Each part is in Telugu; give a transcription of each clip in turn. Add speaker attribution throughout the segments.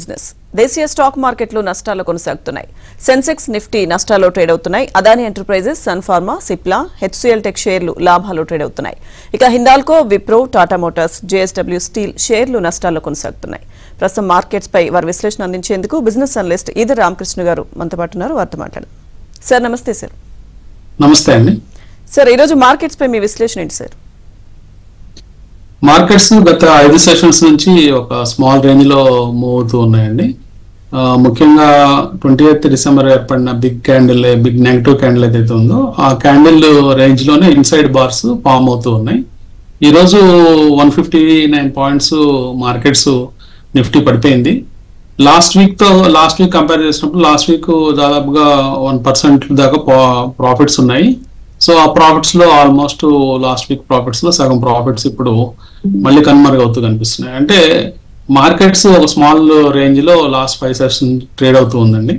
Speaker 1: బిజినెస్. దేశీయ స్టాక్ మార్కెట్లు నష్టాల్లో కొనసాగుతున్నాయి. సెన్సెక్స్ నిఫ్టీ నష్టాల్లో ట్రేడ్ అవుతున్నాయి. Adani Enterprises, Sun Pharma, Cipla, HCL Tech షేర్లు లాభాల్లో ట్రేడ్ అవుతున్నాయి. ఇక Hindalco, Wipro, Tata Motors, JSW Steel షేర్లు నష్టాల్లో కొనసాగుతున్నాయి. ప్రస్తుతం మార్కెట్స్ పై వారి విశ్లేషణ అందించేందుకు బిజినెస్ అనలిస్ట్ ఈదర్ రామకృష్ణ గారు మనతో పాటు ఉన్నారు. వారితో మాట్లాడారు. సార్ నమస్తే. సార్
Speaker 2: నమస్తే అండి.
Speaker 1: సార్ ఈరోజు మార్కెట్స్ పై మీ విశ్లేషణ ఏంటి సార్?
Speaker 2: మార్కెట్స్ గత 5 సెషన్స్ నుంచి ఒక స్మాల్ రేంజ్ లో మూవ్ అవుతూ ఉన్నాయండి. ముఖ్యంగా 28 డిసెంబర్ ఏర్పడిన బిగ్ నెగటివ్ క్యాండిల్ ఏదైతే ఉందో ఆ క్యాండిల్ రేంజ్ లోనే ఇన్సైడ్ బార్స్ ఫామ్ అవుతూ ఉన్నాయి. ఈ రోజు 159 పాయింట్స్ మార్కెట్స్ నిఫ్టీ పడిపోయింది. లాస్ట్ వీక్ కంపేర్ చేసినప్పుడు లాస్ట్ వీక్ దాదాపుగా 1% దాకా ప్రాఫిట్స్ ఉన్నాయి. సో ఆ ప్రాఫిట్స్ లో ఆల్మోస్ట్ లాస్ట్ వీక్ ప్రాఫిట్స్ లో సగం ప్రాఫిట్స్ ఇప్పుడు మళ్ళీ కనుమరుగవుతూ కనిపిస్తున్నాయి. అంటే మార్కెట్స్ ఒక స్మాల్ రేంజ్ లో లాస్ట్ 5 సెషన్ ట్రేడ్ అవుతూ ఉందండి.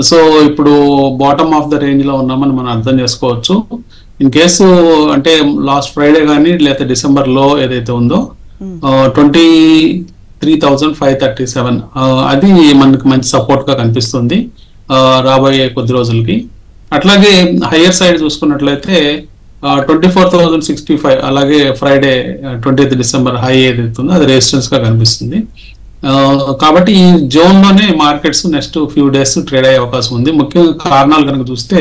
Speaker 2: సో ఇప్పుడు బాటమ్ ఆఫ్ ద రేంజ్ లో ఉన్నామని మనం అర్థం చేసుకోవచ్చు. ఇన్ కేసు అంటే లాస్ట్ ఫ్రైడే కానీ లేకపోతే డిసెంబర్ లో ఏదైతే ఉందో 23,537 అది మనకి మంచి సపోర్ట్ గా కనిపిస్తుంది రాబోయే కొద్ది రోజులకి. అట్లాగే హయ్యర్ సైడ్ చూసుకున్నట్లయితే 24,065 అలాగే ఫ్రైడే 20th డిసెంబర్ హై ఏదైతే ఉందో అది రెసిస్టెన్స్ గా కనిపిస్తుంది. కాబట్టి ఈ జోన్ లోనే markets next few days trade అయ్యే అవకాశం ఉంది. ముఖ్యంగా కారణాలు కనుక చూస్తే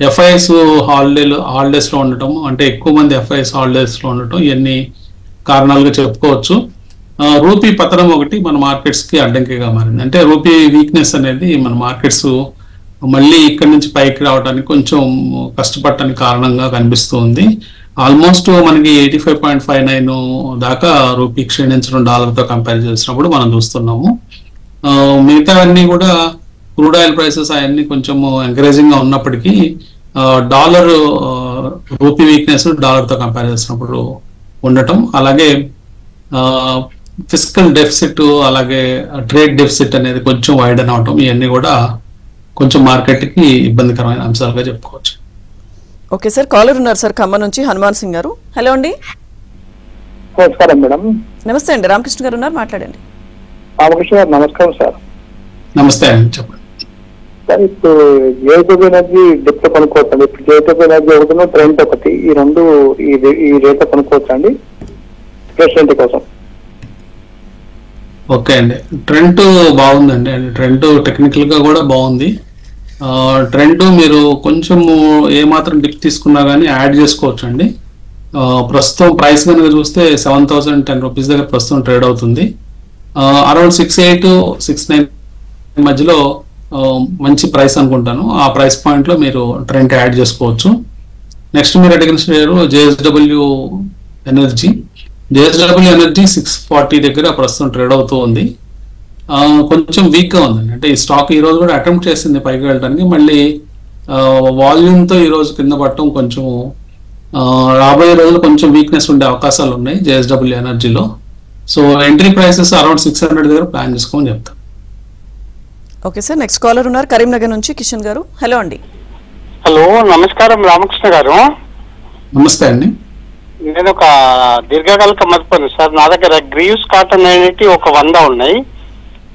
Speaker 2: ఎఫ్ఐఎస్ హాలిడేస్ లో ఉండటం, అంటే ఎక్కువ మంది ఎఫ్ఐఎస్ హాలిడేస్ లో ఉండటం ఇవన్నీ కారణాలుగా చెప్పుకోవచ్చు. రూపీ పతనం ఒకటి మన మార్కెట్స్ కి అడ్డంకిగా మారింది. అంటే రూపీ వీక్నెస్ అనేది మన మార్కెట్స్ మళ్ళీ ఇక్కడి నుంచి పైకి రావడానికి కొంచెం కష్టపడటానికి కారణంగా కనిపిస్తుంది. ఆల్మోస్ట్ మనకి 85.59 దాకా రూపీ క్షీణించడం డాలర్తో కంపేర్ చేసినప్పుడు మనం చూస్తున్నాము. మిగతా అన్ని కూడా క్రూడ్ ఆయిల్ ప్రైసెస్ అవన్నీ కొంచెం ఎంకరేజింగ్ గా ఉన్నప్పటికీ డాలర్ రూపీ వీక్నెస్ డాలర్తో కంపేర్ చేసినప్పుడు ఉండటం, అలాగే ఫిజికల్ డెఫిసిట్ అలాగే ట్రేడ్ డెఫిసిట్ అనేది కొంచెం వైడన్ అవటం ఇవన్నీ కూడా కొంచెం మార్కెట్ కి ఇబ్బందికరమైన అంశాలుగా చెప్పుకోవచ్చు.
Speaker 1: ఓకే సార్, కాలర్ ఉన్నారు సార్ ఖమ్మం నుంచి హనుమాన్ సింగ్ గారు. హలో అండి.
Speaker 3: నమస్కారం మేడం.
Speaker 1: నమస్తే అండి. రామకృష్ణ గారు ఉన్నారు, మాట్లాడండి.
Speaker 3: రామకృష్ణ గారు నమస్కారం సార్.
Speaker 2: నమస్తే అండి, చెప్పండి
Speaker 3: సార్. ఇప్పుడు జేఎస్డబ్ల్యూ ఎనర్జీ డిప్ కొనుక్కోవచ్చండి. ఇప్పుడు జేఎస్డబ్ల్యూ ఎనర్జీ ఒకటి, ట్రెండ్ ఒకటి, ఈ రెండు ఈ రేట్ కొనుక్కోవచ్చండి ప్రెసిడెంట్ కోసం?
Speaker 2: ఓకే అండి, ట్రెండ్ బాగుందండి. ట్రెండ్ టెక్నికల్ గా కూడా బాగుంది. ట్రెండ్ మీరు కొంచెం ఏమాత్రం డిప్ తీసుకున్నా కానీ యాడ్ చేసుకోవచ్చు అండి. ప్రస్తుతం ప్రైస్ కనుక చూస్తే 7,010 రూపీస్ దగ్గర ప్రస్తుతం ట్రేడ్ అవుతుంది. అరౌండ్ 6.8-6.9 మధ్యలో మంచి ప్రైస్ అనుకుంటాను. ఆ ప్రైస్ పాయింట్ లో మీరు ట్రెండ్ యాడ్ చేసుకోవచ్చు. నెక్స్ట్ మీరు అడిగిన share JSW energy. JSW energy 640 దగ్గర ప్రస్తుతం ట్రేడ్ అవుతూ ఉంది. కొంచెం వీక్ గా ఉందండి. అంటే ఈ స్టాక్ ఈ రోజు కూడా అటెంప్ట్ చేసింది పైకి వెళ్ళడానికి, మళ్ళీ వాల్యూమ్ తో ఈ రోజు కింద పడటం కొంచెం రాబోయే రోజులు కొంచెం వీక్నెస్ ఉండే అవకాశాలు ఉన్నాయి జేఎస్డబ్ల్యూ ఎనర్జీలో. సో ఎంట్రీ ప్రైసెస్ అరౌండ్ 600 దగ్గర ప్లాన్ చేసుకోమని చెప్తాను.
Speaker 1: ఓకే సార్, నెక్స్ట్ కాలర్ ఉన్నారు కరీంనగర్ నుంచి కిషన్ గారు. హలో అండి.
Speaker 4: హలో, నమస్కారం రామకృష్ణ గారు.
Speaker 2: నమస్తే అండి.
Speaker 4: నేను ఒక దీర్ఘకాలిక మదుపరు సార్. నా దగ్గర గ్రీవ్స్ కాటన్ అనేది ఒక 100 ఉన్నాయి,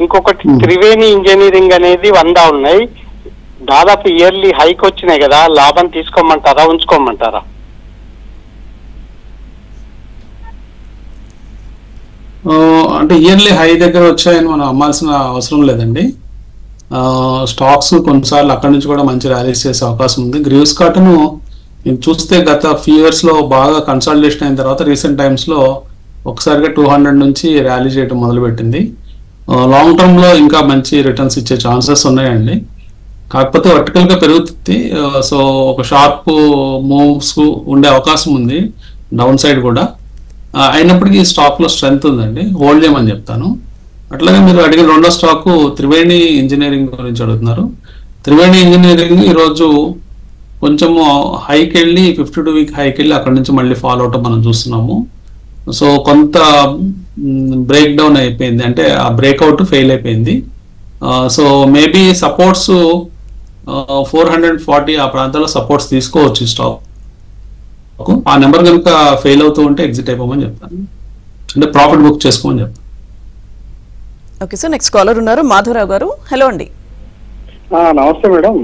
Speaker 4: ఇంకొకటి త్రివేణి ఇంజనీరింగ్ అనేది 100 ఉన్నాయి. దాదాపు ఇయర్లీ హైక్ వచ్చినాయి కదా, లాభం తీసుకోమంటారా ఉంచుకోమంటారా?
Speaker 2: అంటే ఇయర్లీ హై దగ్గర వచ్చాయని మనం అమ్మాల్సిన అవసరం లేదండి. స్టాక్స్ కొన్నిసార్లు అక్కడి నుంచి కూడా మంచి ర్యాలీస్ చేసే అవకాశం ఉంది. గ్రీవ్స్ కాటన్ చూస్తే గత ఫ్యూ ఇయర్స్ లో బాగా కన్సాలిడేషన్ అయిన తర్వాత రీసెంట్ టైమ్స్ లో ఒకసారిగా 200 నుంచి ర్యాలీ చేయడం మొదలుపెట్టింది. లాంగ్ టర్మ్ లో ఇంకా మంచి రిటర్న్స్ ఇచ్చే ఛాన్సెస్ ఉన్నాయండి. కాకపోతే వర్టికల్ గా పెరుగుతుంది. సో ఒక షార్ప్ మూవ్స్ ఉండే అవకాశం ఉంది డౌన్ సైడ్ కూడా. అయినప్పటికీ ఈ స్టాక్ లో స్ట్రెంగ్త్ ఉందండి, హోల్డ్ చేయమని చెప్తాను. అట్లాగే మీరు అడిగిన రెండో స్టాక్ త్రివేణి ఇంజనీరింగ్ గురించి అడుగుతున్నారు. త్రివేణి ఇంజనీరింగ్ ఈరోజు కొంచెము హైకి వెళ్ళి 52 వీక్ హైకి వెళ్ళి అక్కడి నుంచి మళ్ళీ ఫాలో అవటం మనం చూస్తున్నాము. సో కొంత బ్రేక్ డౌన్ అయిపోయింది, అంటే ఆ బ్రేక్అవుట్ ఫెయిల్ అయిపోయింది. సో మేబీ సపోర్ట్స్ 440 ఆ ప్రాంతాల్లో సపోర్ట్స్ తీసుకోవచ్చు స్టాక్. ఆ నెంబర్ కనుక ఫెయిల్ అవుతూ ఉంటే ఎగ్జిట్ అయిపోమని చెప్తాను, అంటే ప్రాఫిట్ బుక్ చేసుకోమని చెప్తాను.
Speaker 1: ఓకే సార్, నెక్స్ట్ కాలర్ ఉన్నారు మాధవరావు గారు. హలో అండి.
Speaker 3: నమస్తే మేడం.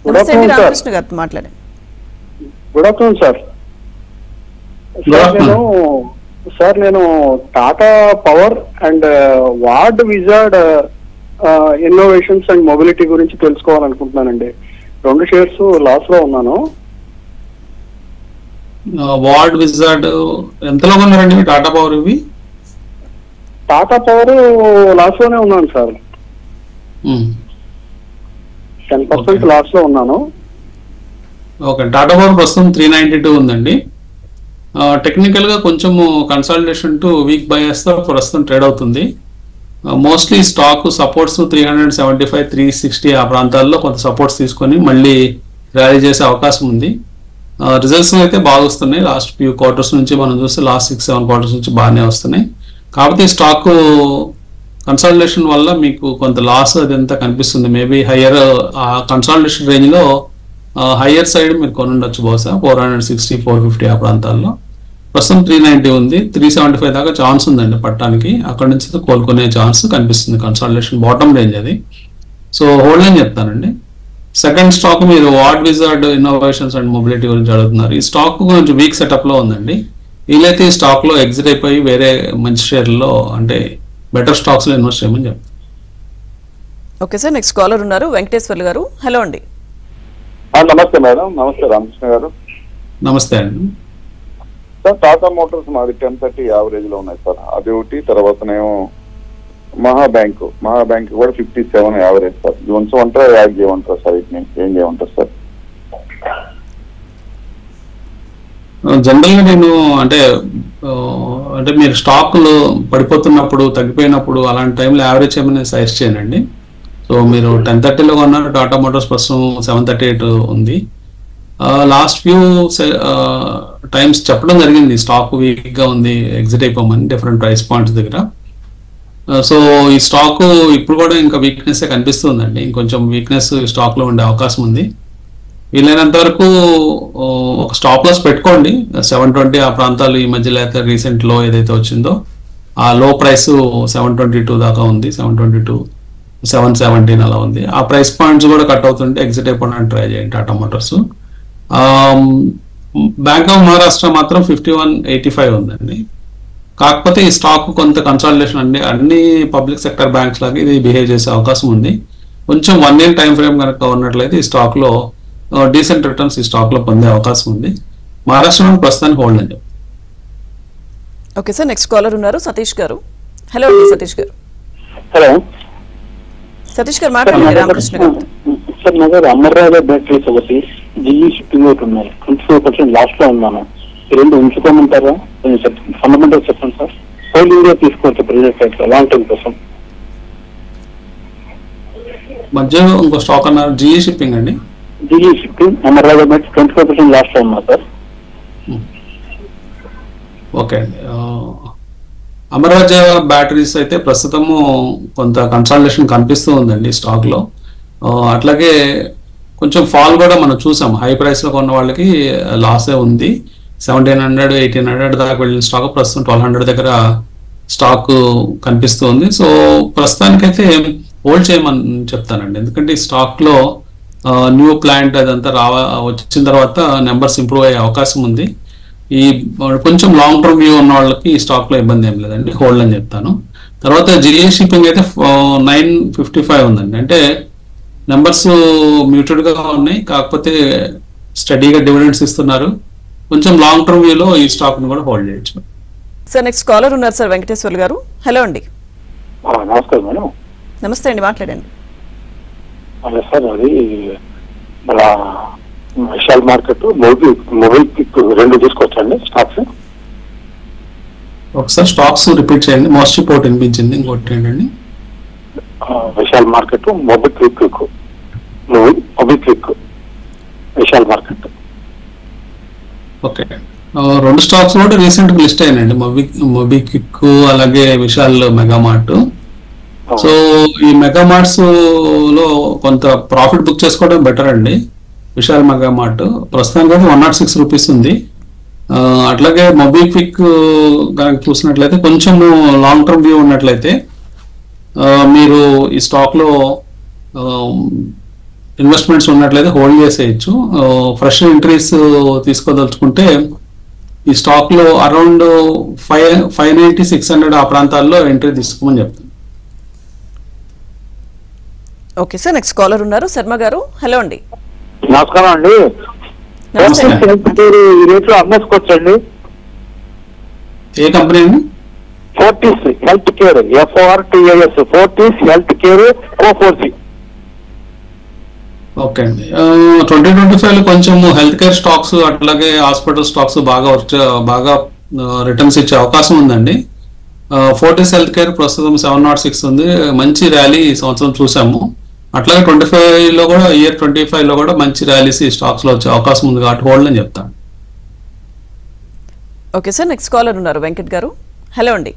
Speaker 1: నమస్తే అండి, రామకృష్ణ గారితో మాట్లాడండి.
Speaker 3: Good afternoon sir. నేను Tata power and Wardwizard innovations and mobility గురించి తెలుసుకోవాలనుకుంటున్నానండి. 2 షేర్స్ లాస్ లో ఉన్నాను.
Speaker 2: వార్డ్ విజార్డ్ ఎంతలో ఉన్నారండి టాటా పవర్? ఇవి
Speaker 3: టాటా పవర్ లాస్ లోనే ఉన్నాను సార్. 10% లాస్ లో ఉన్నాను.
Speaker 2: ఓకే, టాటా పవర్ ప్రస్తుతం 392 ఉందండి. టెక్నికల్ గా కొంచెం కన్సాలిడేషన్ టు వీక్ బయాస్ తో ప్రస్తుతం ట్రేడ్ అవుతుంది. మోస్ట్లీ స్టాక్ సపోర్ట్స్ 375, 360 ఆ ప్రాంతాల్లో కొంత సపోర్ట్స్ తీసుకొని మళ్ళీ ర్యాలీ చేసే అవకాశం ఉంది. రిజల్ట్స్ అయితే బాగా వస్తున్నాయి. లాస్ట్ ఫ్యూ క్వార్టర్స్ నుంచి మనం చూస్తే లాస్ట్ 6-7 క్వార్టర్స్ నుంచి బాగానే వస్తున్నాయి. కాకపోతే స్టాక్ కన్సాలిడేషన్ వల్ల మీకు కొంత లాస్ అదంతా కనిపిస్తుంది. మేబీ హయ్యర్ కన్సాలిడేషన్ రేంజ్ లో హయ్యర్ సైడ్ మీరు కొనుండొచ్చు బహుశా 460, 450 ఆ ప్రాంతాల్లో. ప్రస్తుతం 390 ఉంది. 375 దాకా ఛాన్స్ ఉందండి పట్టడానికి. అక్కడ నుంచి కోలుకునే ఛాన్స్ కనిపిస్తుంది. కన్సాలిడేషన్ బాటమ్ రేంజ్ అది. సో హోల్డ్ అని చెప్తానండి. సెకండ్ స్టాక్ మీరు ward wizard innovations and mobility గురించి అడుగుతున్నారు. ఈ స్టాక్ కొంచెం వీక్ సెటప్ లో ఉందండి. వీలైతే ఈ స్టాక్ లో ఎగ్జిట్ అయిపోయి వేరే మంచి షేర్లో అంటే బెటర్ స్టాక్స్ లో ఇన్వెస్ట్ చేయమని చెప్తాను.
Speaker 1: ఓకే సార్, నెక్స్ట్ కాలర్ ఉన్నారు వెంకటేశ్వర్లు గారు. హలో అండి.
Speaker 5: నమస్తే మేడం. నమస్తే రామకృష్ణ గారు.
Speaker 2: నమస్తే అండి
Speaker 5: సార్. టాటా మోటార్స్ మాది 1030 యావరేజ్ లో ఉన్నాయి సార్. అది ఒకటి. తర్వాతనేమో మహాబ్యాంక్ కూడా 57 యావరేజ్ సార్. ఇది ఉంచమంటారా యాడ్ చేయమంటారా సార్? వీటిని ఏం చేయమంటారు సార్?
Speaker 2: జనరల్ గా నేను అంటే మీరు స్టాక్లు పడిపోతున్నప్పుడు తగ్గిపోయినప్పుడు అలాంటి టైంలో యావరేజ్ చేయమని సజెస్ట్ చేయనండి. సో మీరు 1030లో కొన్నారు. టాటా మోటార్స్ ప్రస్తుతం 738 ఉంది. లాస్ట్ ఫ్యూ టైమ్స్ చెప్పడం జరిగింది స్టాక్ వీక్ గా ఉంది, ఎగ్జిట్ అయిపోమని డిఫరెంట్ ప్రైస్ పాయింట్స్ దగ్గర. సో ఈ స్టాక్ ఇప్పుడు కూడా ఇంకా వీక్నెస్ కనిపిస్తుందండి. ఇంకొంచెం వీక్నెస్ స్టాక్ లో ఉండే అవకాశం ఉంది. వీలైనంత వరకు ఒక స్టాప్ లాస్ పెట్టుకోండి. 720 ఆ ప్రాంతాలు ఈ మధ్యలో అయితే రీసెంట్ లో ఏదైతే వచ్చిందో ఆ లో ప్రైస్ 722 దాకా ఉంది. 722, 717 అలా ఉంది. ఆ ప్రైస్ పాయింట్స్ కూడా కట్ అవుతుంటే ఎగ్జిట్ అయిపోవడానికి ట్రై చేయండి Tata Motors. Bank of Maharashtra మాత్రం 5185 ఉందండి. కాకపోతే ఈ స్టాక్ కొంత కన్సాలిడేషన్ అన్ని పబ్లిక్ సెక్టర్ బ్యాంక్స్ లాగా ఇది బిహేవ్ చేసే అవకాశం ఉంది. కొంచెం 1 year టైం ఫ్రేమ్ కనుక ఉన్నట్లయితే ఈ స్టాక్ లో డీసెంట్ రిటర్న్స్ ఈ స్టాక్ లో పొందే అవకాశం ఉంది. మహారాష్ట్ర ప్రస్తుతానికి హోల్డ్ అని చెప్పి.
Speaker 1: ఓకే సార్, నెక్స్ట్ కాలర్ ఉన్నారు సతీష్ గారు. హలో అండి సతీష్ గారు.
Speaker 3: హలో
Speaker 1: సతీష్ గారు మాట్లాడండి రామకృష్ణ గారు.
Speaker 3: సార్ నా దగ్గర అమర్రాజా బ్యాటరీస్ ఒకటి, జిఈ షిప్పింగ్ ఒకటి ఉన్నాయి. 24% లాస్ట్ లో ఉన్నాను. ఈ రెండు ఉంచుకోమంటారా? ఫండమెంటల్ చెప్పండి సార్. హోల్ ఇండియా తీసుకోవచ్చు ప్రెజెంట్ రేట్ లో లాంగ్ టర్మ్ కోసం.
Speaker 2: మధ్యలో ఇంకో స్టాక్ అన్నారు జిఈ షిప్పింగ్ అండి.
Speaker 3: GE shipping Amara Raja battery 24% last లో ఉన్నా సార్.
Speaker 2: ఓకే అండి. అమర్రాజా బ్యాటరీస్ అయితే ప్రస్తుతము కొంత కన్సాలిడేషన్ కనిపిస్తూ ఉందండి స్టాక్ లో. అట్లాగే కొంచెం ఫాల్ కూడా మనం చూసాం. హై ప్రైస్ లో కొన్న వాళ్ళకి లాసే ఉంది. 1700, 1800 దాకా వెళ్ళిన స్టాక్ ప్రస్తుతం 1200 దగ్గర స్టాక్ కనిపిస్తూ ఉంది. సో ప్రస్తుతానికైతే హోల్డ్ చేయమని చెప్తానండి. ఎందుకంటే ఈ స్టాక్ లో న్యూ ప్లాంట్ అదంతా వచ్చిన తర్వాత నెంబర్స్ ఇంప్రూవ్ అయ్యే అవకాశం ఉంది. ఈ కొంచెం లాంగ్ టర్మ్ వ్యూ ఉన్న వాళ్ళకి ఈ స్టాక్ లో ఇబ్బంది ఏం లేదండి, హోల్డ్ అని చెప్తాను. తర్వాత జిఏ షిప్పింగ్ అయితే 955 ఉందండి. అంటే నెంబర్స్ మ్యూటెడ్ గా ఉన్నాయి, కాకపోతే స్టడీగా డివిడెండ్స్ ఇస్తున్నారు. కొంచెం లాంగ్ టర్మ్ వ్యూలో ఈ స్టాక్ ని కూడా హోల్డ్ చేయొచ్చు.
Speaker 1: సార్ నెక్స్ట్ కాలర్ ఉన్నారు సార్ వెంకటేశ్వర్లు గారు. హలో అండి.
Speaker 3: నమస్కారం మేడం.
Speaker 1: నమస్తే అండి, మాట్లాడండి.
Speaker 3: సార్ అది మన విశాల్ మార్కెట్ మొబైల్ పిక్ రెండు తీసుకోవచ్చండి స్టాక్స్?
Speaker 2: ఒకసారి స్టాక్స్ రిపీట్ చేయండి. మోస్ట్ రిపోర్ట్ వినిపించింది, ఇంకోటి ఏంటండి?
Speaker 3: Vishal market, mobile click, Vishal market.
Speaker 2: Okay, రెండు స్టాక్స్ కూడా రీసెంట్ గా లిస్ట్ అయినండి. మొబిక్విక్ అలాగే విశాల్ మెగామార్ట్. సో ఈ మెగామార్ట్స్ లో కొంత ప్రాఫిట్ బుక్ చేసుకోవడం బెటర్ అండి. విశాల్ మెగామార్ట్ ప్రస్తుతానికి అయితే 106 రూపీస్ ఉంది. అట్లాగే మొబిక్విక్ కనుక చూసినట్లయితే కొంచెం లాంగ్ టర్మ్ వ్యూ ఉన్నట్లయితే మీరు ఈ స్టాక్ లో ఇన్వెస్ట్మెంట్స్ ఉన్నట్లయితే హోల్డ్ చేసేయచ్చు. ఫ్రెష్ ఎంట్రీస్ తీసుకోదలుచుకుంటే ఈ స్టాక్ లో అరౌండ్ 590-600 ఆ ప్రాంతాల్లో ఎంట్రీ తీసుకోమని చెప్తాను.
Speaker 1: ఓకే సార్, నెక్స్ట్ కాలర్ ఉన్నారు శర్మ గారు. హలో అండి.
Speaker 3: నమస్కారం అండి.
Speaker 1: నమస్తే.
Speaker 3: ఈ రేట్లో అమ్మేసుకోవచ్చండి.
Speaker 2: ఏ కంపెనీ అండి?
Speaker 3: Fortis health care, FORTIS, Fortis health care O4C.
Speaker 2: Okay అండి. 2025 కొంచెం హెల్త్ కేర్ స్టాక్స్ అట్లాగే హాస్పిటల్ స్టాక్స్ బాగా రిటర్న్స్ ఇచ్చే అవకాశం ఉందండి. ఫోర్టీస్ హెల్త్ కేర్ ప్రస్తుతం 706 ఉంది. మంచి ర్యాలీ ఈ సంవత్సరం చూసాము. అట్లాగే 25లో కూడా, ఇయర్ 25లో కూడా మంచి ర్యాలీస్ ఈ స్టాక్స్ లో వచ్చే అవకాశం ఉంది కాబట్టి హోల్డ్ అని చెప్తాను.
Speaker 1: ఓకే సార్, నెక్స్ట్ కాలర్ ఉన్నారు వెంకట్ గారు. హలో అండి.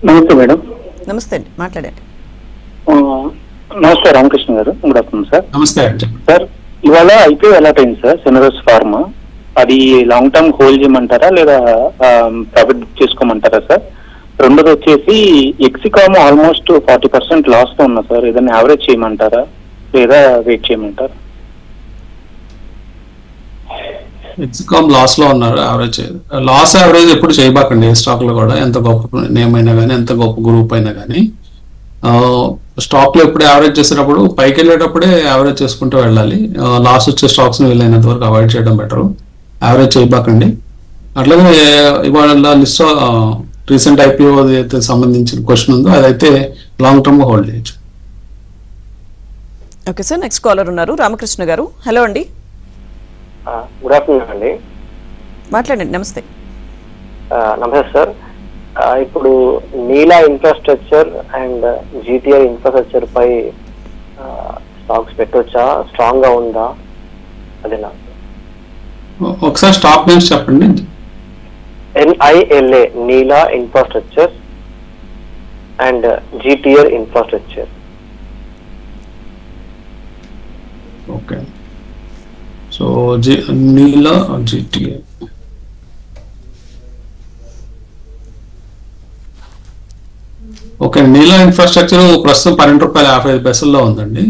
Speaker 3: నమస్తే మేడం.
Speaker 1: నమస్తే అండి, మాట్లాడండి.
Speaker 3: నమస్తే రామకృష్ణ గారు. Good afternoon sir.
Speaker 2: నమస్తే అండి.
Speaker 3: సార్, ఇవాళ IPO అలాట్ అయింది సార్, సెనరస్ ఫార్మా. అది లాంగ్ టర్మ్ హోల్డ్ చేయమంటారా లేదా ప్రాఫిట్ చేసుకోమంటారా సార్? రెండోది వచ్చేసి ఎక్సికామ్ ఆల్మోస్ట్ 40% లాస్ తో ఉన్నా సార్, ఏదైనా యావరేజ్ చేయమంటారా లేదా వెయిట్ చేయమంటారా?
Speaker 2: ఎక్స్కామ్ లాస్ లో ఉన్నారు. యావరేజ్ ఎప్పుడు చేయబాకండి ఏ స్టాక్ లో కూడా, ఎంత గొప్ప నేమ్ అయినా కానీ, ఎంత గొప్ప గ్రూప్ అయినా కానీ. స్టాక్ లో ఎప్పుడు యావరేజ్ చేసేటప్పుడు పైకి వెళ్ళేటప్పుడే యావరేజ్ చేసుకుంటూ వెళ్ళాలి. లాస్ వచ్చే స్టాక్స్ ని వెళ్ళినంత వరకు అవాయిడ్ చేయడం బెటర్. యావరేజ్ చేయబాకండి. అట్లాగే ఇవాళ లిస్ట్ రీసెంట్ IPO అయితే సంబంధించిన క్వశ్చన్ ఉందో అదైతే లాంగ్ టర్మ్ హోల్డ్ చేయొచ్చు.
Speaker 1: ఓకే సార్, నెక్స్ట్ కాలర్ ఉన్నారు రామకృష్ణ గారు. హలో అండి.
Speaker 6: గుడ్ ఆఫ్టర్నూన్ అండి.
Speaker 1: మాట్లాడండి. నమస్తే.
Speaker 6: నమస్తే సార్. ఇప్పుడు Nila infrastructure and GTI infrastructure పై స్టాక్స్ పెట్టొచ్చా? స్ట్రాంగ్ గా ఉందా? అదేనా?
Speaker 2: ఒకసారి స్టాక్ నేమ్స్ చెప్పండి.
Speaker 6: NILA Nila infrastructure and GTI infrastructure.
Speaker 2: Okay, so Nila GTI. Okay, Nila infrastructure ప్రస్తుతం ₹12.55 ఉందండి.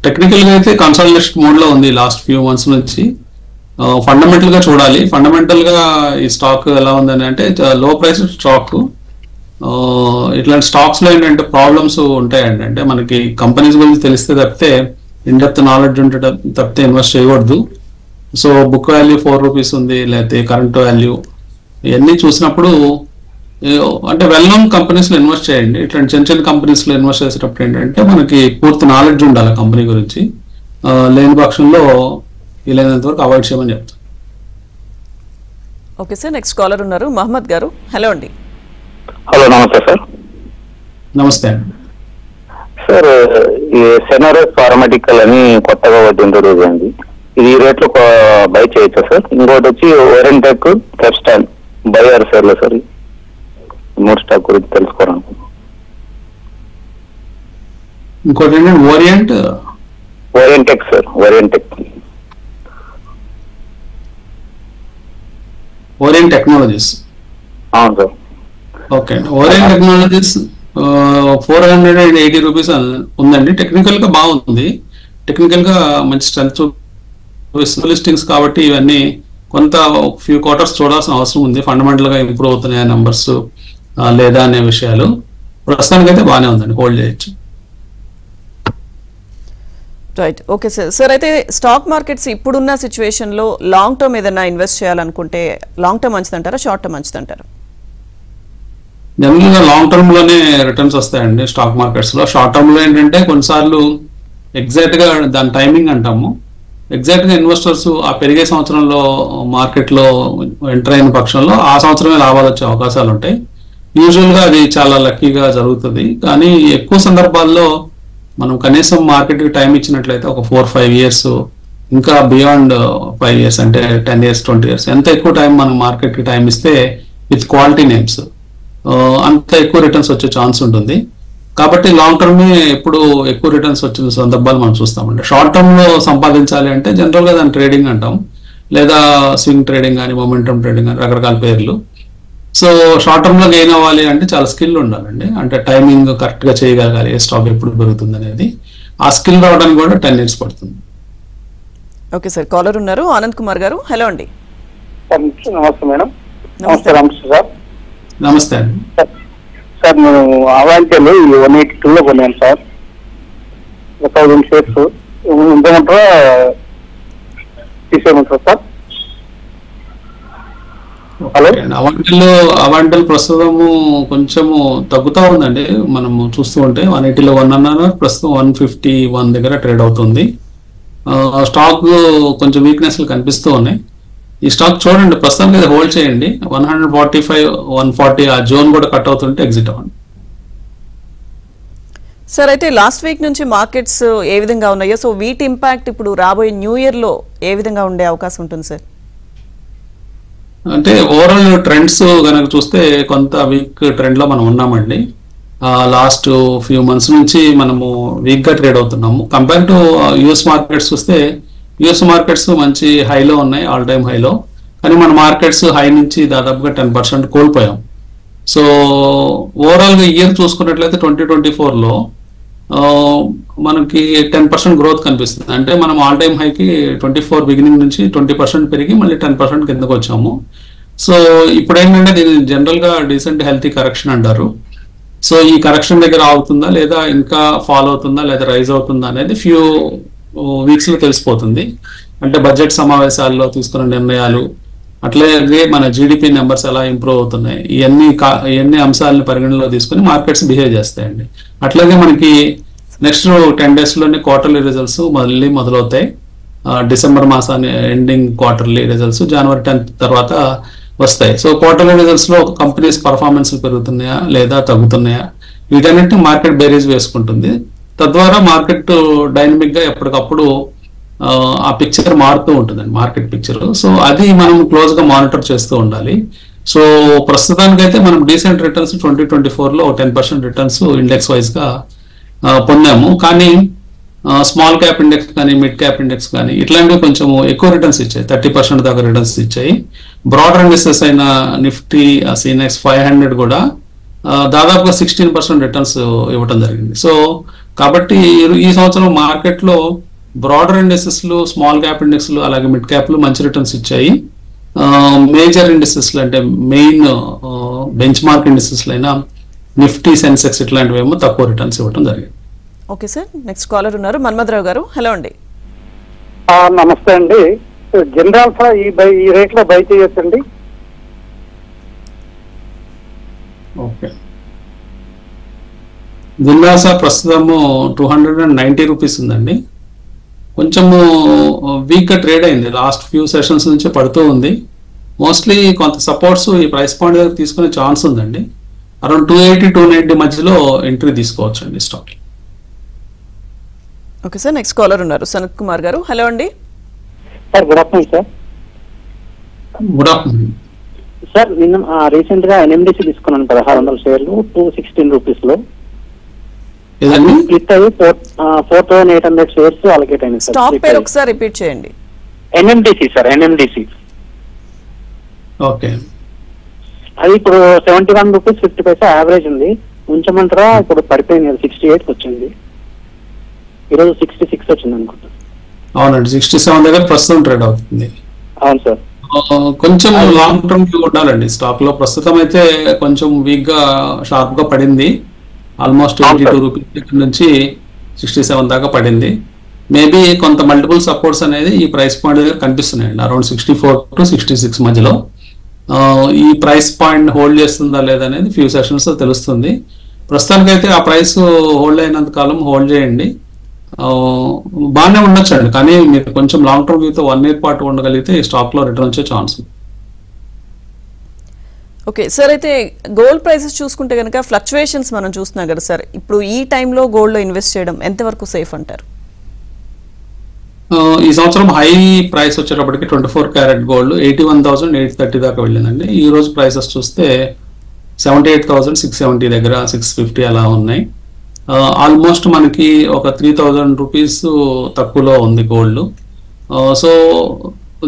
Speaker 2: టెక్నికల్ గా అయితే కన్సాలిడేషన్ మోడ్ లో ఉంది లాస్ట్ ఫ్యూ మంత్స్ నుంచి. ఫండమెంటల్ గా చూడాలి. ఫండమెంటల్ గా ఈ స్టాక్ ఎలా ఉందని అంటే లో ప్రైస్ స్టాక్. ఇట్లాంటి స్టాక్స్ లో ఏంటంటే ప్రాబ్లమ్స్ ఉంటాయండి. అంటే మనకి కంపెనీస్ గురించి తెలిస్తే తప్పితే, ఇన్ డెప్త్ నాలెడ్జ్ ఉంటే తప్పితే ఇన్వెస్ట్ చేయకూడదు. సో బుక్ వాల్యూ ₹4 ఉంది, లేకపోతే కరెంట్ వాల్యూ, ఇవన్నీ చూసినప్పుడు అంటే వెల్ నోన్ కంపెనీస్ లో ఇన్వెస్ట్ చేయండి. ఇట్లాంటి చిన్న చిన్న కంపెనీస్ లో ఇన్వెస్ట్ చేసేటప్పుడు ఏంటంటే మనకి పూర్తి నాలెడ్జ్ ఉండాలి కంపెనీ గురించి. లేని పక్షంలో వీలైనంత వరకు అవాయిడ్ చేయమని చెప్తాను.
Speaker 1: ఓకే సార్, నెక్స్ట్ కాలర్ ఉన్నారు మహమ్మద్ గారు. హలో అండి.
Speaker 3: హలో, నమస్తే సార్.
Speaker 2: నమస్తే అండి.
Speaker 3: సార్, ఈ సెనరస్ ఫార్మాటికల్ అని కొత్తగా ఒకటి ఇంట్రొడ్యూస్ అయింది. ఇది ఈ రేట్లో బై చేయొచ్చా సార్? ఇంకోటి వచ్చి ఓరెంటెక్, కెప్స్టాన్ బై ఆర్ సార్ సార్, మూడు స్టాక్ గురించి తెలుసుకోవడానికి.
Speaker 2: ఇంకోటి ఏంటంటే ఓరియంటెక్
Speaker 3: సార్,
Speaker 2: ఓరియంట్ టెక్నాలజీస్.
Speaker 3: అవును సార్.
Speaker 2: ఓకే, ఓరియంట్ టెక్నాలజీస్ ₹480 ఉందండి. టెక్నికల్ గా బాగుంది. టెక్నికల్ గా మంచి స్ట్రెంత్ లిస్టింగ్స్ కాబట్టి ఇవన్నీ కొంత ఫ్యూ క్వార్టర్స్ చూడాల్సిన అవసరం ఉంది. ఫండమెంటల్ గా ఇంప్రూవ్ అవుతున్నాయి నంబర్స్ లేదా అనే విషయాలు. ప్రస్తుతానికి అయితే బాగానే ఉందండి, హోల్డ్ చేయొచ్చు.
Speaker 1: రైట్. Okay sir. సార్, అయితే స్టాక్ మార్కెట్స్ ఇప్పుడున్న సిచ్యువేషన్ లో లాంగ్ టర్మ్ ఏదైనా ఇన్వెస్ట్ చేయాలనుకుంటే లాంగ్ టర్మ్ మంచిదంటారా, షార్ట్ టర్మ్ మంచిదంటారా?
Speaker 2: జనరల్ గా లాంగ్ టర్మ్ లోనే రిటర్న్స్ వస్తాయండి స్టాక్ మార్కెట్స్ లో. షార్ట్ టర్మ్ లో ఏంటంటే కొన్నిసార్లు ఎగ్జాక్ట్ గా దాని టైమింగ్ అంటాము. ఎగ్జాక్ట్ గా ఇన్వెస్టర్స్ ఆ పెరిగే సంవత్సరంలో మార్కెట్ లో ఎంటర్ అయిన పక్షంలో ఆ సంవత్సరమే లాభాలు వచ్చే అవకాశాలు ఉంటాయి. యూజువల్ గా అది చాలా లక్కీగా జరుగుతుంది. కానీ ఎక్కువ సందర్భాల్లో మనం కనీసం మార్కెట్ కి టైం ఇచ్చినట్లయితే ఒక 4-5 years, ఇంకా బియాండ్ 5 years అంటే 10 years 20 years, ఎంత ఎక్కువ టైం మనం మార్కెట్ కి టైం ఇస్తే విత్ క్వాలిటీ నేమ్స్ అంత ఎక్కువ రిటర్న్స్ వచ్చే ఛాన్స్ ఉంటుంది. కాబట్టి లాంగ్ టర్మ్ ఎప్పుడు ఎక్కువ రిటర్న్స్ వచ్చిన సందర్భాలు మనం చూస్తామండి. షార్ట్ టర్మ్ లో సంపాదించాలి అంటే జనరల్ గా దాన్ని ట్రేడింగ్ అంటాం, లేదా స్వింగ్ ట్రేడింగ్ కానీ, మొమెంటమ్ ట్రేడింగ్ కానీ, రకరకాల పేర్లు. సో షార్ట్ టర్మ్ లో గెయిన్ అవ్వాలి అంటే చాలా స్కిల్ ఉండాలండి. అంటే టైమింగ్ కరెక్ట్ గా చేయగలగాలి, ఏ స్టాక్ ఎప్పుడు పెరుగుతుంది అనేది. ఆ స్కిల్ రావడానికి కూడా 10 years పడుతుంది.
Speaker 1: ఓకే సార్, కాలర్ ఉన్నారు ఆనంద్ కుమార్ గారు. హలో అండి.
Speaker 3: నమస్తే మేడం.
Speaker 1: నమస్తే.
Speaker 3: నమస్తే సార్.
Speaker 2: నమస్తే అండి.
Speaker 3: సార్ నేను అవాంటలు 182 కొన్నాను sir, 1000 shares. ఇంతమంటారా తీసేయమంటారా sir? Hello.
Speaker 2: Avantel ప్రస్తుతము కొంచెము తగ్గుతా ఉందండి. మనము చూస్తూ ఉంటే 180లో 1 అన్నారు, ప్రస్తుతం 151 దగ్గర ట్రేడ్ అవుతుంది. స్టాక్ కొంచెం వీక్నెస్లు కనిపిస్తూ ఉన్నాయి. ఈ స్టాక్ చూడండి, ప్రస్తుతానికి అయితే హోల్డ్ చేయండి. 145, 140 ఆ జోన్ కూడా కట్ అవుతుంటే ఎగ్జిట్ అవ్వండి.
Speaker 1: సార్ అయితే లాస్ట్ వీక్ నుంచి మార్కెట్స్ ఏ విధంగా ఉన్నాయో, సో వీటి ఇంపాక్ట్ ఇప్పుడు రాబోయే న్యూ ఇయర్ లో ఏ విధంగా ఉండే అవకాశం ఉంటుంది సార్?
Speaker 2: అంటే ఓవరాల్ ట్రెండ్స్ కనుక చూస్తే కొంత వీక్ ట్రెండ్ లో మనం ఉన్నామండి. లాస్ట్ ఫ్యూ మంత్స్ నుంచి మనము వీక్ గా ట్రేడ్ అవుతున్నాము. కంపేర్ టు యుఎస్ మార్కెట్స్ చూస్తే యుఎస్ మార్కెట్స్ మంచి హైలో ఉన్నాయి, ఆల్ టైమ్ హైలో. కానీ మన మార్కెట్స్ హై నుంచి దాదాపుగా 10% కోల్పోయాం. సో ఓవరాల్ గా ఇయర్ చూసుకున్నట్లయితే 2024లో మనకి 10% గ్రోత్ కనిపిస్తుంది. అంటే మనం ఆల్ టైమ్ హైకి 24 బిగినింగ్ నుంచి 20% పెరిగి మళ్ళీ 10% కిందకు వచ్చాము. సో ఇప్పుడు ఏంటంటే దీన్ని జనరల్ గా డీసెంట్ హెల్తీ కరెక్షన్ అంటారు. సో ఈ కరెక్షన్ దగ్గర అవుతుందా లేదా ఇంకా ఫాలో అవుతుందా లేదా రైజ్ అవుతుందా అనేది ఫ్యూ వీక్స్ లో తెలిసిపోతుంది. అంటే బడ్జెట్ సమావేశాల్లో తీసుకున్న నిర్ణయాలు, అట్లాగే మన జీడిపి నెంబర్స్ ఎలా ఇంప్రూవ్ అవుతున్నాయి, ఇవన్నీ అంశాలను పరిగణలో తీసుకుని మార్కెట్స్ బిహేవ్ చేస్తాయండి. అట్లాగే మనకి నెక్స్ట్ 10 days లోనే క్వార్టర్లీ రిజల్ట్స్ మళ్ళీ మొదలవుతాయి. డిసెంబర్ మాసాన్ని ఎండింగ్ క్వార్టర్లీ రిజల్ట్స్ జనవరి 10th తర్వాత వస్తాయి. సో క్వార్టర్లీ రిజల్ట్స్ లో కంపెనీస్ పర్ఫార్మెన్స్ పెరుగుతున్నాయా లేదా తగ్గుతున్నాయా, వీటన్నిటిని మార్కెట్ బేరీజ్ వేసుకుంటుంది. తద్వారా మార్కెట్ డైనమిక్ గా ఎప్పటికప్పుడు ఆ పిక్చర్ మారుతూ ఉంటుందండి, మార్కెట్ పిక్చర్. సో అది మనం క్లోజ్ గా మానిటర్ చేస్తూ ఉండాలి. సో ప్రస్తుతానికైతే మనం డీసెంట్ రిటర్న్స్ 2024లో 10% రిటర్న్స్ ఇండెక్స్ వైజ్ గా పొందాము. కానీ స్మాల్ క్యాప్ ఇండెక్స్ కానీ మిడ్ క్యాప్ ఇండెక్స్ కానీ ఇట్లాంటివి కొంచెం ఎక్కువ రిటర్న్స్ ఇచ్చాయి, 30% దాకా రిటర్న్స్ ఇచ్చాయి. బ్రాడర్ ఇండెక్సెస్ అయిన నిఫ్టీ, సీనెక్స్ 500 కూడా దాదాపుగా 16% రిటర్న్స్ ఇవ్వడం జరిగింది. సో కాబట్టి ఈ సంవత్సరం మార్కెట్ లో బ్రాడర్ ఇండెక్సెస్ లు, స్మాల్ క్యాప్ ఇండెక్స్ లు, అలాగే మిడ్ క్యాప్ లు మంచి రిటర్న్స్ ఇచ్చాయి. మేజర్ ఇండెక్సెస్ అంటే మెయిన్ బెంచ్ మార్క్ ఇండెక్సెస్ అయినా నిఫ్టీ, సెన్సెక్స్ ఇట్లాంటివి ఏమో తక్కువ రిటర్న్స్ ఇవ్వడం జరిగింది.
Speaker 1: ఓకే సార్, నెక్స్ట్ కాలర్ ఉన్నారు మన్మథరావు గారు. హలో అండి.
Speaker 3: నమస్తే అండి. జనరల్ ఈ రేట్ లో బై చేయొచ్చండి?
Speaker 2: ఓకే, జిల్లాసా ప్రస్తుతము 290 రూపీస్ ఉందండి. కొంచెము వీక్ గా ట్రేడ్ అయింది, లాస్ట్ ఫ్యూ సెషన్స్ నుంచి పడుతూ ఉంది. మోస్ట్లీ కొంత సపోర్ట్స్ ఈ ప్రైస్ పాయింట్ దగ్గర తీసుకునే ఛాన్స్ ఉందండి. అరౌండ్ 280-290 మధ్యలో ఎంట్రీ తీసుకోవచ్చు అండి stock.
Speaker 1: Okay sir, next caller ఉన్నారు సనత్ కుమార్ గారు. హలో అండి.
Speaker 3: Sir good afternoon sir.
Speaker 2: Good afternoon
Speaker 3: sir. నిన్న రీసెంట్ గా ఎన్ఎండిసి తీసుకున్నాను 1600 షేర్లు 216 రూపీస్ లో. స్ప్లిట్ అయ్యి 4800 షేర్స్ అలొకేట్ అయింది సార్.
Speaker 1: స్టాక్ పేరు ఒకసారి రిపీట్ చేయండి.
Speaker 3: NMDC sir, NMDC.
Speaker 2: ఓకే,
Speaker 3: అది ఇప్పుడు 71 రూపీస్ 50 పైసా యావరేజ్ ఉంది. ఉంచమంటారా? ఇప్పుడు పడిపోయింది, 68 వచ్చింది. ఈరోజు 66 వచ్చింది అనుకుంటా.
Speaker 2: అవునండి, 67 దగ్గర ప్రస్తుతం ట్రేడ్ అవుతుంది.
Speaker 3: అవును సార్.
Speaker 2: కొంచెం లాంగ్ టర్మ్ వ్యూ ఉండాలండి స్టాక్ లో. ప్రస్తుతం అయితే కొంచెం వీక్ గా షార్ప్ గా పడింది. ఆల్మోస్ట్ 82 రూపీస్ నుంచి 67 దాకా పడింది. మేబీ కొంత మల్టిపుల్ సపోర్ట్స్ అనేది ఈ ప్రైస్ పాయింట్ దగ్గర కనిపిస్తున్నాయండి, అరౌండ్ 64-66 మధ్యలో. ఈ ప్రైస్ పాయింట్ హోల్డ్ చేస్తుందా లేదా అనేది ఫ్యూ సెషన్స్ తెలుస్తుంది. ప్రస్తుతానికైతే ఆ ప్రైస్ హోల్డ్ అయినంత కాలం హోల్డ్ చేయండి, బాగానే ఉండొచ్చు అండి. కానీ మీరు కొంచెం లాంగ్ టర్మ్ వ్యూతో 1 year పాటు ఉండగలిగితే ఈ స్టాక్ లో రిటర్న్ వచ్చే ఛాన్స్ ఉంది.
Speaker 1: ఓకే సార్, అయితే గోల్డ్ ప్రైసెస్ చూసుకుంటే కనుక ఫ్లక్చువేషన్స్ మనం చూస్తున్నాం కదా సార్. ఇప్పుడు ఈ టైంలో గోల్డ్ లో ఇన్వెస్ట్ చేయడం ఎంతవరకు సేఫ్ అంటారు?
Speaker 2: ఈ సంవత్సరం హై ప్రైస్ వచ్చేటప్పటికి 24 క్యారెట్ గోల్డ్ 81,830 దాకా వెళ్ళిందండి. ఈ రోజు ప్రైసెస్ చూస్తే 78,670 దగ్గర, 650 అలా ఉన్నాయి. ఆల్మోస్ట్ మనకి ఒక 3,000 రూపీస్ తక్కువలో ఉంది గోల్డ్. సో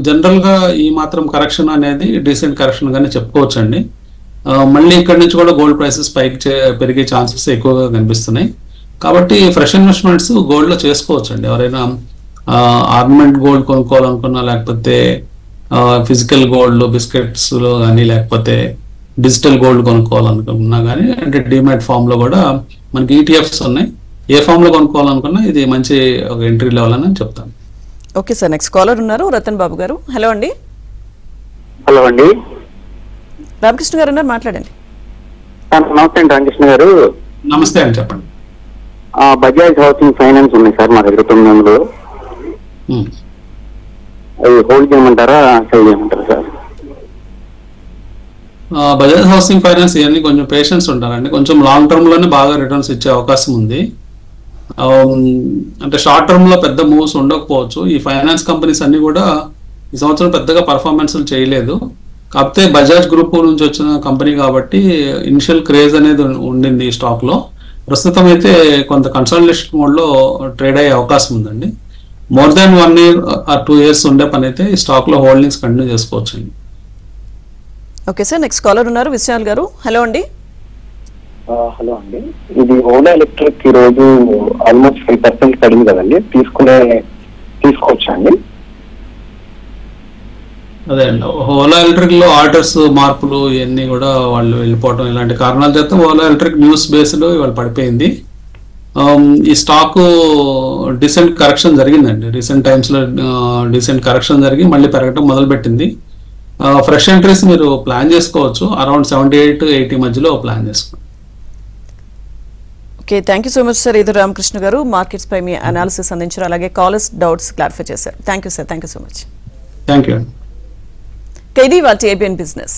Speaker 2: జనరల్ గా ఈ మాత్రం కరెక్షన్ అనేది డీసెంట్ కరెక్షన్ గానే చెప్పుకోవచ్చు అండి. మళ్ళీ ఇక్కడ నుంచి కూడా గోల్డ్ ప్రైసెస్ పైకి పెరిగే ఛాన్సెస్ ఎక్కువగా కనిపిస్తున్నాయి. కాబట్టి ఫ్రెష్ ఇన్వెస్ట్మెంట్స్ గోల్డ్ లో చేసుకోవచ్చు అండి. ఎవరైనా ఆర్నమెంట్ గోల్డ్ కొనుక్కోవాలనుకున్నా, లేకపోతే ఫిజికల్ గోల్డ్ బిస్కెట్స్ లో కానీ, లేకపోతే డిజిటల్ గోల్డ్ కొనుక్కోవాలనుకున్నా కానీ, అంటే డిమాట్ ఫామ్ లో కూడా మనకి ఈటీఎఫ్స్ ఉన్నాయి. ఏ ఫామ్ లో కొనుక్కోవాలనుకున్నా ఇది మంచి ఒక ఎంట్రీ లెవెల్ అని చెప్తాను.
Speaker 1: ఓకే సార్, నెక్స్ట్ కాలర్ ఉన్నారు రతన్ బాబు గారు. హలో అండి.
Speaker 7: హలో అండి.
Speaker 1: రామకృష్ణ గారు ఉన్నారు, మాట్లాడండి.
Speaker 7: నమస్తే అండి రామకృష్ణ గారు.
Speaker 2: నమస్తే అండి, చెప్పండి.
Speaker 7: బజాజ్ హౌసింగ్ ఫైనాన్స్ ఉన్నాయి సార్ మా దగ్గర 900. అవి హోల్డ్ చేయమంటారా, సేల్ చేయమంటారా సార్?
Speaker 2: బజాజ్ హౌసింగ్ ఫైనాన్స్ ఇవన్నీ కొంచెం పేషెన్స్ ఉంటారండి. కొంచెం లాంగ్ టర్మ్ లోనే బాగా రిటర్న్స్ ఇచ్చే అవకాశం ఉంది. అంటే షార్ట్ టర్మ్ లో పెద్ద మూవ్స్ ఉండకపోవచ్చు. ఈ ఫైనాన్స్ కంపెనీస్ అన్ని కూడా ఈ సంవత్సరం పెద్దగా పర్ఫార్మెన్స్ చేయలేదు. కాకపోతే బజాజ్ గ్రూప్ నుంచి వచ్చిన కంపెనీ కాబట్టి ఇనిషియల్ క్రేజ్ అనేది ఉండింది ఈ స్టాక్ లో. ప్రస్తుతం అయితే కొంత కన్సల్టేషన్ మోడ్ లో ట్రేడ్ అయ్యే అవకాశం ఉందండి. More than 1 year or 2 years ఉండే పని అయితే ఈ స్టాక్ లో హోల్డింగ్స్ కంటిన్యూ చేసుకోవచ్చు అండి.
Speaker 1: ఓకే సార్, నెక్స్ట్ కాలర్ ఉన్నారు విశాల్ గారు. హలో అండి.
Speaker 3: హలో అండి, ఇది ఓలా ఎలక్ట్రిక్ ఈ రోజు ఆల్మోస్ట్ 5% పడింది కదండి, తీసుకోవచ్చా అండి?
Speaker 2: అదే అండి, ఓలా ఎలక్ట్రిక్ లో ఆర్డర్స్ మార్పులు ఇవన్నీ కూడా వాళ్ళు వెళ్ళిపోవడం ఇలాంటి కారణాల చేత ఓలా ఎలక్ట్రిక్ న్యూస్ బేస్డ్ ఇవాళ పడిపోయింది. ఈ స్టాక్ డీసెంట్ కరెక్షన్ జరిగిందండి. రీసెంట్ టైమ్స్ లో డీసెంట్ కరెక్షన్ జరిగి మళ్ళీ పెరగడం మొదలుపెట్టింది. ఫ్రెష్ ఎంట్రీస్ మీరు ప్లాన్ చేసుకోవచ్చు. అరౌండ్ 78-80 మధ్యలో ప్లాన్ చేసుకోండి.
Speaker 1: Okay, thank you so much sir. ఇది రామకృష్ణ గారు మార్కెట్స్ పై మీ అనాలిసిస్ అందించారు, అలాగే కాలర్స్ డౌట్స్ క్లారిఫై చేశారు. Thank you sir, thank you so much.
Speaker 2: Thank you.
Speaker 1: ఇది వాటి ఏబిఎన్ బిజినెస్.